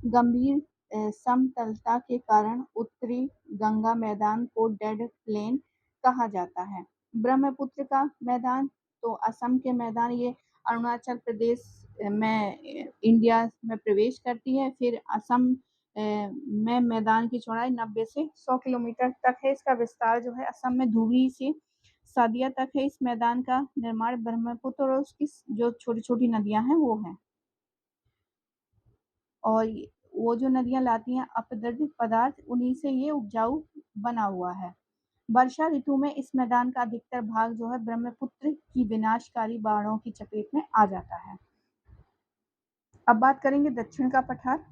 गंभीर समतलता के कारण उत्तरी गंगा मैदान को डेड प्लेन कहा जाता है। ब्रह्मपुत्र का मैदान, तो असम के मैदान, ये अरुणाचल प्रदेश में इंडिया में प्रवेश करती है। फिर असम में मैदान की चौड़ाई 90 से 100 किलोमीटर तक है। इसका विस्तार जो है असम में धुबरी से सदिया तक है। इस मैदान का निर्माण ब्रह्मपुत्र और उसकी जो छोटी छोटी नदियां हैं वो हैं, और वो जो नदियां लाती हैं अपदर्दित पदार्थ, उन्हीं से ये उपजाऊ बना हुआ है। वर्षा ऋतु में इस मैदान का अधिकतर भाग जो है ब्रह्मपुत्र की विनाशकारी बाढ़ों की चपेट में आ जाता है। अब बात करेंगे दक्षिण का पठार।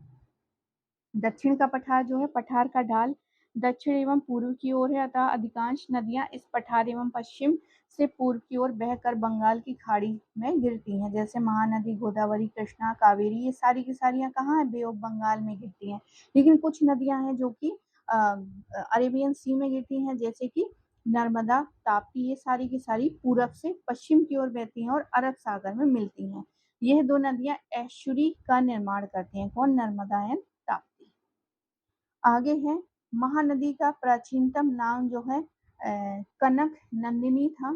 दक्षिण का पठार जो है पठार का ढाल दक्षिण एवं पूर्व की ओर है, अतः अधिकांश नदियां इस पठार एवं पश्चिम से पूर्व की ओर बहकर बंगाल की खाड़ी में गिरती हैं। जैसे महानदी, गोदावरी, कृष्णा, कावेरी, ये सारी की सारियां कहाँ है? बे ऑफ बंगाल में गिरती हैं। लेकिन कुछ नदियां हैं जो कि अरेबियन सी में गिरती हैं, जैसे कि नर्मदा, ताप्ती, ये सारी की सारी पूरब से पश्चिम की ओर बहती हैं और अरब सागर में मिलती हैं। यह दो नदियां एस्चुरी का निर्माण करती हैं। कौन? नर्मदा एंड ताप्ती। आगे है महानदी का प्राचीनतम नाम जो है कनक नंदिनी था।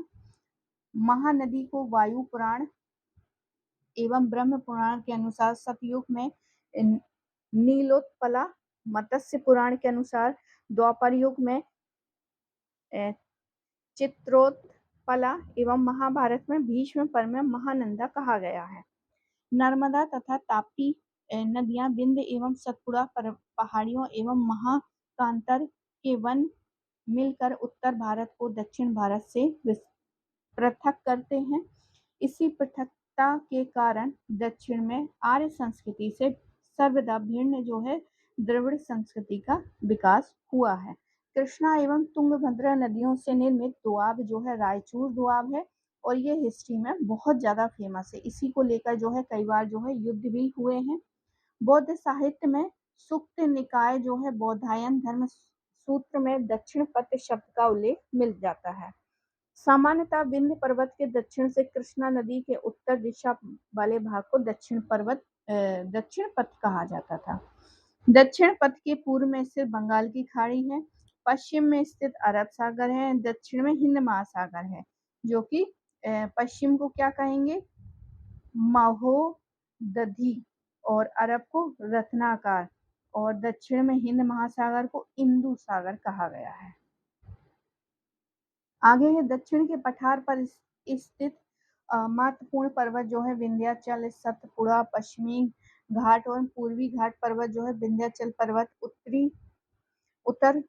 महानदी को वायु पुराण एवं ब्रह्म पुराण के अनुसार सतयुग में नीलोत्पला, मत्स्य पुराण के अनुसार द्वापर युग में चित्रोत्पला एवं महाभारत में भीष्म परम महानंदा कहा गया है। नर्मदा तथा ताप्ती नदियां विंध्य एवं सतपुड़ा पहाड़ियों एवं महाकांतर के वन मिलकर उत्तर भारत को दक्षिण भारत से पृथक करते हैं। इसी पृथकता के कारण दक्षिण में आर्य संस्कृति से सर्वदा भिन्न जो है द्रविड़ संस्कृति का विकास हुआ है। कृष्णा एवं तुंगभद्रा नदियों से निर्मित दोआब जो है रायचूर दोआब है और ये हिस्ट्री में बहुत ज्यादा फेमस है। इसी को लेकर जो है कई बार जो है युद्ध भी हुए हैं। बौद्ध साहित्य में सुक्त निकाय जो है बौद्धायन धर्म सूत्र में दक्षिण पथ शब्द का उल्लेख मिल जाता है। सामान्यतः विंध्य पर्वत के दक्षिण से कृष्णा नदी के उत्तर दिशा वाले भाग को दक्षिण पथ कहा जाता था। दक्षिण पथ के पूर्व में स्थित बंगाल की खाड़ी है, पश्चिम में स्थित अरब सागर है, दक्षिण में हिंद महासागर है, जो कि पश्चिम को क्या कहेंगे, महोदधि, और अरब को रत्नाकर, और दक्षिण में हिंद महासागर को इंदु सागर कहा गया है। आगे है दक्षिण के पठार पर स्थित महत्वपूर्ण पर्वत जो है विंध्याचल, सतपुड़ा, पश्चिमी घाट और पूर्वी घाट पर्वत जो है विंध्याचल पर्वत उत्तर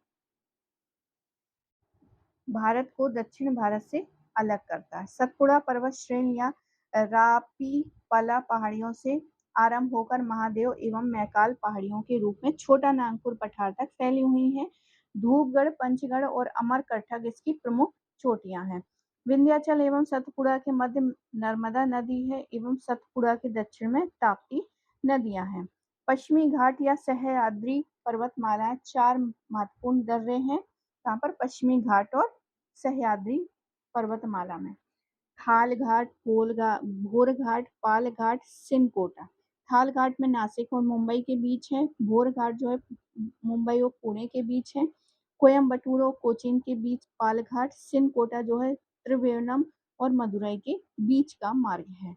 भारत को दक्षिण भारत से अलग करता है। सतपुड़ा पर्वत श्रेणियां रापीपला पहाड़ियों से आरंभ होकर महादेव एवं मैकाल पहाड़ियों के रूप में छोटा नागपुर पठार तक फैली हुई हैं। धूपगढ़, पंचगढ़ और अमरकंटक इसकी प्रमुख चोटियां हैं। विंध्याचल एवं सतपुड़ा के मध्य नर्मदा नदी है एवं सतपुड़ा के दक्षिण में ताप्ती नदियां हैं। पश्चिमी घाट या सह्याद्री पर्वतमालाएं चार महत्वपूर्ण दर्रे हैं। यहाँ पर पश्चिमी घाट और सह्याद्री पर्वतमाला में थाल घाट, भोर घाट, पाल घाट, सिनकोटा। थाल घाट में नासिक और मुंबई के बीच है। भोर घाट जो है मुंबई और पुणे के बीच है। कोयम्बटूर और कोचीन के बीच पाल घाट। सिनकोटा जो है त्रिवेंद्रम और मदुरई के बीच का मार्ग है।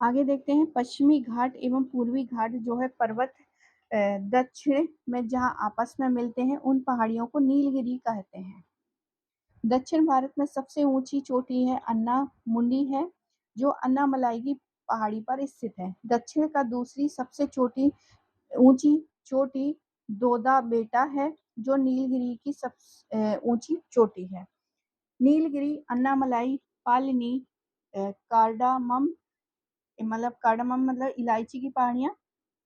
आगे देखते हैं पश्चिमी घाट एवं पूर्वी घाट जो है पर्वत दक्षिण में जहां आपस में मिलते हैं उन पहाड़ियों को नीलगिरी कहते हैं। दक्षिण भारत में सबसे ऊंची चोटी है अन्ना मुंडी है, जो अन्नामलाई की पहाड़ी पर स्थित है। दक्षिण का दूसरी सबसे ऊंची चोटी दोदा बेटा है, जो नीलगिरी की सबसे ऊंची चोटी है। नीलगिरी, अन्नामलाई, पालिनी, कार्डामम मतलब इलायची की पहाड़ियां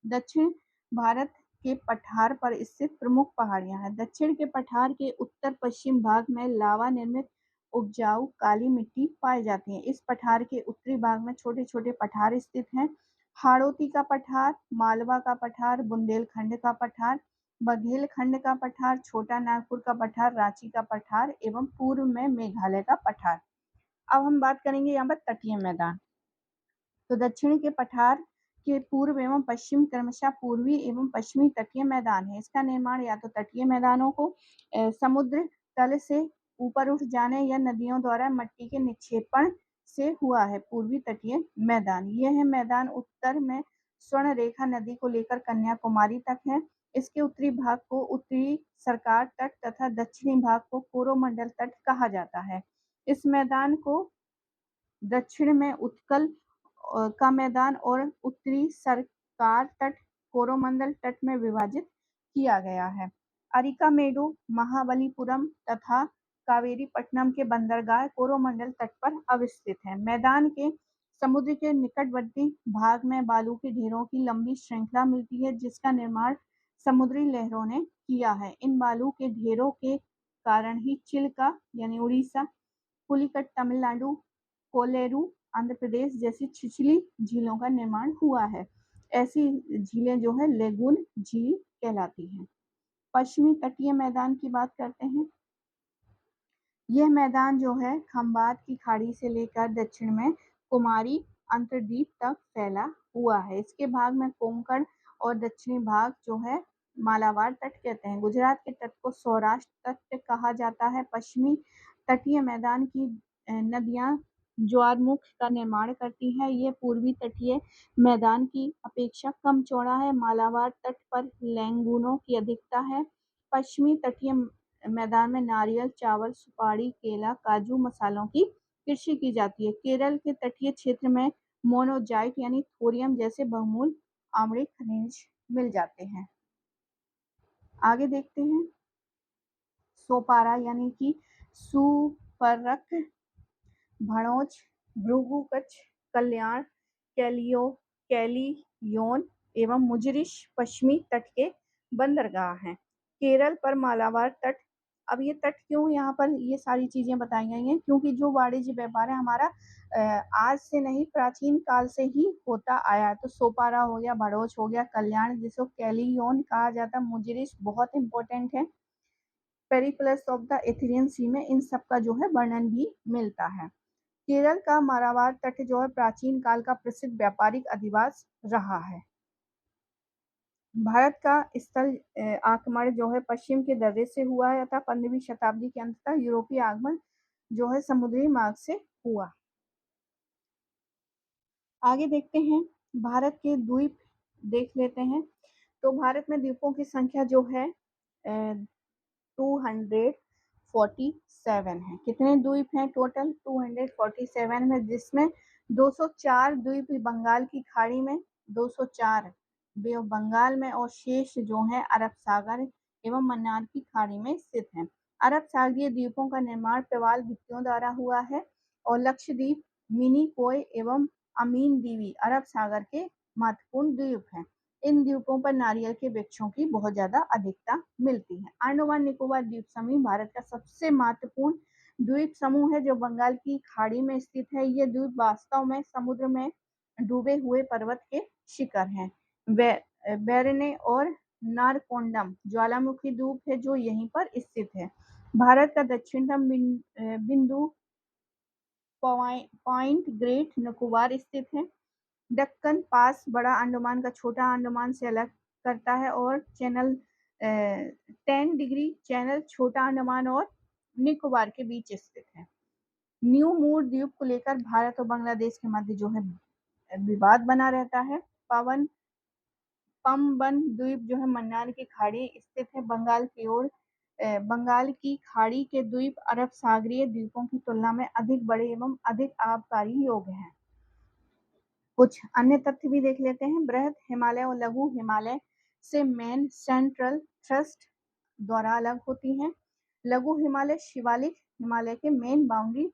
दक्षिण भारत के पठार पर स्थित प्रमुख पहाड़ियां हैं। दक्षिण के पठार के उत्तर पश्चिम भाग में लावा निर्मित उपजाऊ काली मिट्टी पाई जाती है। इस पठार के उत्तरी भाग में छोटे छोटे पठार स्थित हैं। हाड़ौती का पठार, मालवा का पठार, बुंदेलखंड का पठार, बघेलखंड का पठार, छोटा नागपुर का पठार, रांची का पठार एवं पूर्व में मेघालय का पठार। अब हम बात करेंगे यहाँ पर तटीय मैदान। तो दक्षिण के पठार के पूर्व एवं पश्चिम क्रमशः पूर्वी एवं पश्चिमी तटीय मैदान है। इसका निर्माण या तो तटीय मैदानों को समुद्र तल से ऊपर उठ जाने या नदियों द्वारा मिट्टी के निक्षेपण से हुआ है। पूर्वी तटीय मैदान, यह मैदान उत्तर में स्वर्ण रेखा नदी को लेकर कन्याकुमारी तक है। इसके उत्तरी भाग को उत्तरी सरकार तट तथा दक्षिणी भाग को कोरोमंडल तट कहा जाता है। इस मैदान को दक्षिण में उत्कल का मैदान और उत्तरी सरकार तट कोरोमंडल तट में विभाजित किया गया है। अरिकामेडु, महाबलीपुरम तथा कावेरीपट्टनम के बंदरगाह कोरोमंडल तट पर अवस्थित हैं। मैदान के समुद्र के निकटवर्ती भाग में बालू के ढेरों की लंबी श्रृंखला मिलती है, जिसका निर्माण समुद्री लहरों ने किया है। इन बालू के ढेरों के कारण ही चिल्का यानी उड़ीसा, पुलिकट तमिलनाडु, कोलेरू आंध्र प्रदेश जैसी छिछली झीलों का निर्माण हुआ है। ऐसी झीलें जो है लेगून झील कहलाती हैं। पश्चिमी तटीय मैदान की बात करते हैं। यह मैदान जो है खंबात की खाड़ी से लेकर दक्षिण में कुमारी अंतरद्वीप तक फैला हुआ है। इसके भाग में कोंकण और दक्षिणी भाग जो है मालाबार तट कहते हैं। गुजरात के तट को सौराष्ट्र तट कहा जाता है। पश्चिमी तटीय मैदान की नदियां ज्वारमुख का निर्माण करती है। ये पूर्वी तटीय मैदान की अपेक्षा कम चौड़ा है। मालाबार तट पर लैंगूनों की अधिकता है। पश्चिमी तटीय मैदान में नारियल, चावल, सुपारी, केला, काजू, मसालों की कृषि की जाती है। केरल के तटीय क्षेत्र में मोनोजाइट यानी थोरियम जैसे बहुमूल्य आम्लीय खनिज मिल जाते हैं। आगे देखते हैं सोपारा यानी कि सुपरक, भड़ोच, भृगु कच्छ, कल्याण, कैलियोन एवं मुजरिश पश्चिमी तट के बंदरगाह हैं। केरल पर मालाबार तट। अब ये तट क्यों यहाँ पर ये सारी चीजें बताई गई हैं, क्योंकि जो वाणिज्य व्यापार है हमारा आज से नहीं प्राचीन काल से ही होता आया है। तो सोपारा हो गया, भड़ोच हो गया, कल्याण जिसको कैलियोन कहा जाता है, मुजरिश बहुत इंपॉर्टेंट है, पेरिप्लस ऑफ द एथेरियन सी में इन सब का जो है वर्णन भी मिलता है। केरल का मालाबार तट जो है प्राचीन काल का प्रसिद्ध व्यापारिक अधिवास रहा है। भारत का स्थल आक्रमण जो है पश्चिम के दर्रे से हुआ है तथा 15वीं शताब्दी के अंत तक यूरोपीय आगमन जो है समुद्री मार्ग से हुआ। आगे देखते हैं भारत के द्वीप देख लेते हैं। तो भारत में द्वीपों की संख्या जो है 247 है। कितने द्वीप हैं टोटल? 247 में, जिसमें 204 द्वीप बंगाल की खाड़ी में, 204 बे ऑफ बंगाल में और शेष जो है अरब सागर एवं मन्नार की खाड़ी में स्थित हैं। अरब सागरीय द्वीपों का निर्माण प्रवाल भित्तियों द्वारा हुआ है और लक्षद्वीप, मिनिकोय एवं अमीन दीवी अरब सागर के महत्वपूर्ण द्वीप हैं। इन द्वीपों पर नारियल के वृक्षों की बहुत ज्यादा अधिकता मिलती है। अंडमान निकोबार द्वीप समूह भारत का सबसे महत्वपूर्ण द्वीप समूह है जो बंगाल की खाड़ी में स्थित है। ये द्वीप वास्तव में समुद्र में डूबे हुए पर्वत के शिखर हैं। बेरने और नारकोंडम ज्वालामुखी द्वीप है जो यहीं पर स्थित है। भारत का दक्षिणतम बिंदु पॉइंट ग्रेट निकोबार स्थित है। दक्कन पास बड़ा अंडमान का छोटा अंडमान से अलग करता है और चैनल 10 डिग्री चैनल छोटा अंडमान और निकोबार के बीच स्थित है। न्यू मूर द्वीप को लेकर भारत और बांग्लादेश के मध्य जो है विवाद बना रहता है। पम्बन द्वीप जो है मन्नार की खाड़ी स्थित है। बंगाल की खाड़ी के द्वीप अरब सागरीय द्वीपों की तुलना में अधिक बड़े एवं अधिक आबकारी योग्य हैं। कुछ अन्य तथ्य भी देख लेते हैं। बृहद हिमालय और लघु हिमालय से मेन सेंट्रल थ्रस्ट द्वारा अलग होती हैं। लघु हिमालय शिवालिक हिमालय के मेन बाउंड्री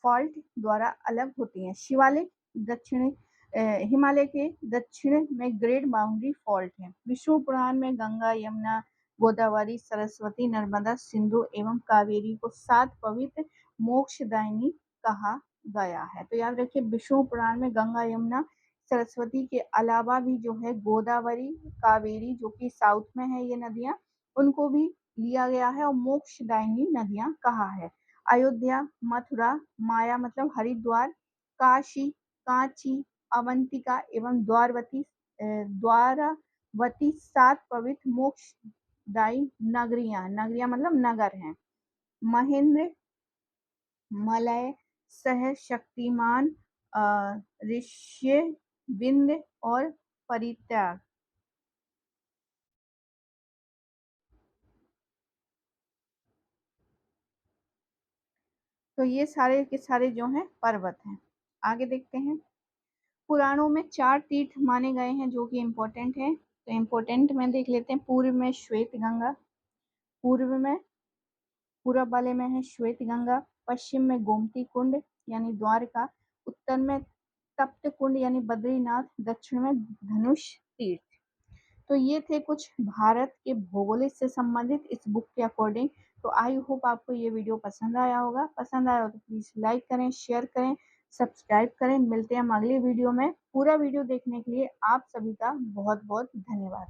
फॉल्ट द्वारा अलग होती हैं। शिवालिक दक्षिण हिमालय के दक्षिण में ग्रेट बाउंड्री फॉल्ट है। विष्णु पुराण में गंगा, यमुना, गोदावरी, सरस्वती, नर्मदा, सिंधु एवं कावेरी को 7 पवित्र मोक्षदायिनी कहा गया है। तो याद रखिए विष्णु पुराण में गंगा, यमुना, सरस्वती के अलावा भी जो है गोदावरी, कावेरी जो कि साउथ में है ये नदियां, उनको भी लिया गया है और मोक्षदायिनी नदियां कहा है। अयोध्या, मथुरा, माया मतलब हरिद्वार, काशी, कांची, अवंतिका एवं द्वारावती 7 पवित्र मोक्षदायी नगरियां मतलब नगर हैं। महेंद्र, मलय, सह शक्तिमान, ऋष्य, विंध्य और परित्याग। तो ये सारे के सारे जो हैं पर्वत हैं। आगे देखते हैं पुराणों में 4 तीर्थ माने गए हैं जो कि इम्पोर्टेंट है। तो इम्पोर्टेंट में देख लेते हैं। पूर्व में श्वेत गंगा, पूर्व में पूरब वाले में है श्वेत गंगा, पश्चिम में गोमती कुंड यानी द्वारका, उत्तर में तप्त कुंड यानी बद्रीनाथ, दक्षिण में धनुष तीर्थ। तो ये थे कुछ भारत के भौगोलिक से संबंधित इस बुक के अकॉर्डिंग। तो आई होप आपको ये वीडियो पसंद आया होगा। पसंद आया हो तो प्लीज लाइक करें, शेयर करें, सब्सक्राइब करें। मिलते हैं हम अगले वीडियो में। पूरा वीडियो देखने के लिए आप सभी का बहुत बहुत धन्यवाद।